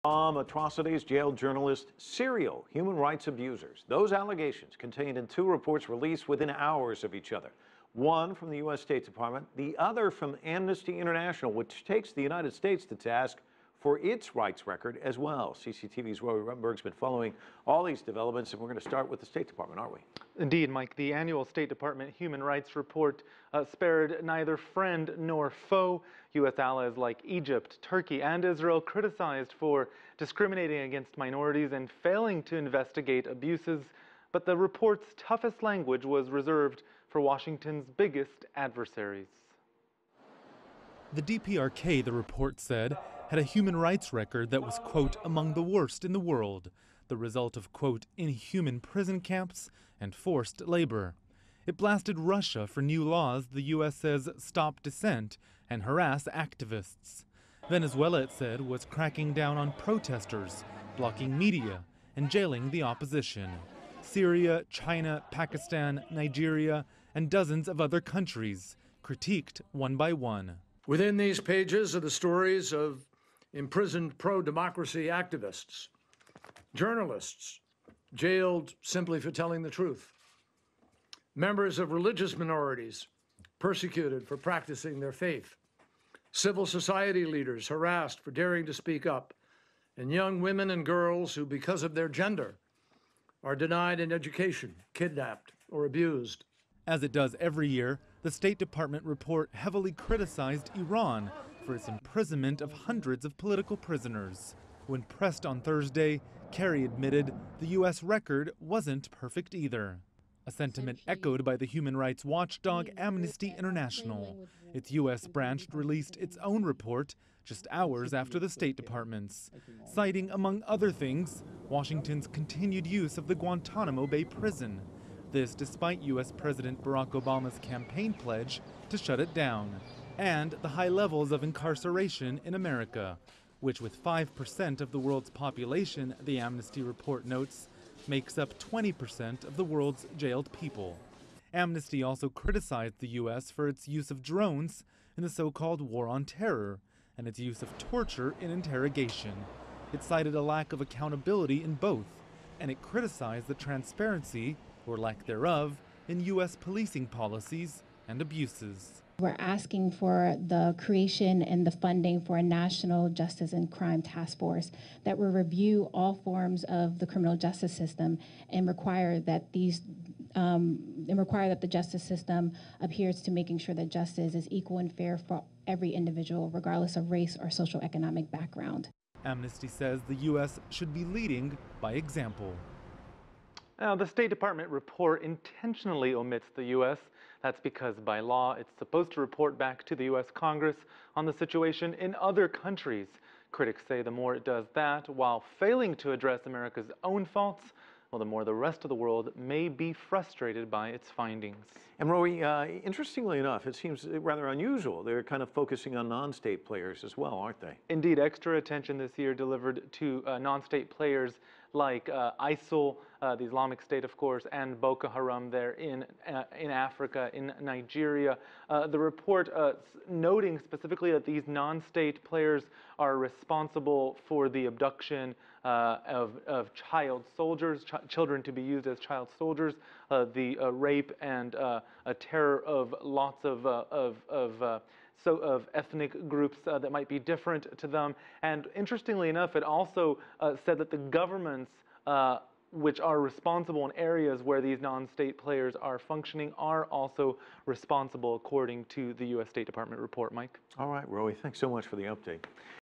Atrocities, jailed journalists, serial human rights abusers. Those allegations contained in two reports released within hours of each other. One from the U.S. State Department, the other from Amnesty International, which takes the United States to task for its rights record as well. CCTV's Roy Rumberg's been following all these developments, and we're going to start with the State Department, aren't we? Indeed, Mike. The annual State Department Human Rights Report spared neither friend nor foe. U.S. allies like Egypt, Turkey, and Israel criticized for discriminating against minorities and failing to investigate abuses. But the report's toughest language was reserved for Washington's biggest adversaries. The DPRK, the report said, had a human rights record that was, quote, among the worst in the world, the result of, quote, inhuman prison camps and forced labor. It blasted Russia for new laws the U.S. says stop dissent and harass activists. Venezuela, it said, was cracking down on protesters, blocking media, and jailing the opposition. Syria, China, Pakistan, Nigeria, and dozens of other countries critiqued one by one. Within these pages are the stories of imprisoned pro-democracy activists, journalists jailed simply for telling the truth, members of religious minorities persecuted for practicing their faith, civil society leaders harassed for daring to speak up, and young women and girls who, because of their gender, are denied an education, kidnapped, or abused. As it does every year, the State Department report heavily criticized Iran for its imprisonment of hundreds of political prisoners. When pressed on Thursday, Kerry admitted the U.S. record wasn't perfect either. A sentiment echoed by the human rights watchdog Amnesty International. Its U.S. branch released its own report just hours after the State Department's, citing, among other things, Washington's continued use of the Guantanamo Bay prison. This despite U.S. President Barack Obama's campaign pledge to shut it down, and the high levels of incarceration in America, which with 5% of the world's population, the Amnesty report notes, makes up 20% of the world's jailed people. Amnesty also criticized the U.S. for its use of drones in the so-called war on terror and its use of torture in interrogation. It cited a lack of accountability in both, and it criticized the transparency, or lack thereof, in U.S. policing policies and abuses. We're asking for the creation and the funding for a national justice and crime task force that will review all forms of the criminal justice system and require that the justice system adheres to making sure that justice is equal and fair for every individual, regardless of race or social economic background. Amnesty says the U.S. should be leading by example. Now, the State Department report intentionally omits the U.S. That's because by law, it's supposed to report back to the U.S. Congress on the situation in other countries. Critics say the more it does that, while failing to address America's own faults, well, the more the rest of the world may be frustrated by its findings. And Roy, interestingly enough, it seems rather unusual. They're kind of focusing on non-state players as well, aren't they? Indeed, extra attention this year delivered to non-state players like ISIL, the Islamic State, of course, and Boko Haram there in Africa, in Nigeria. The report noting specifically that these non-state players are responsible for the abduction of child soldiers, children to be used as child soldiers, the rape and a terror of lots of ethnic groups that might be different to them. And interestingly enough, it also said that the governments which are responsible in areas where these non-state players are functioning are also responsible according to the U.S. State Department report. Mike? All right, Roy, thanks so much for the update.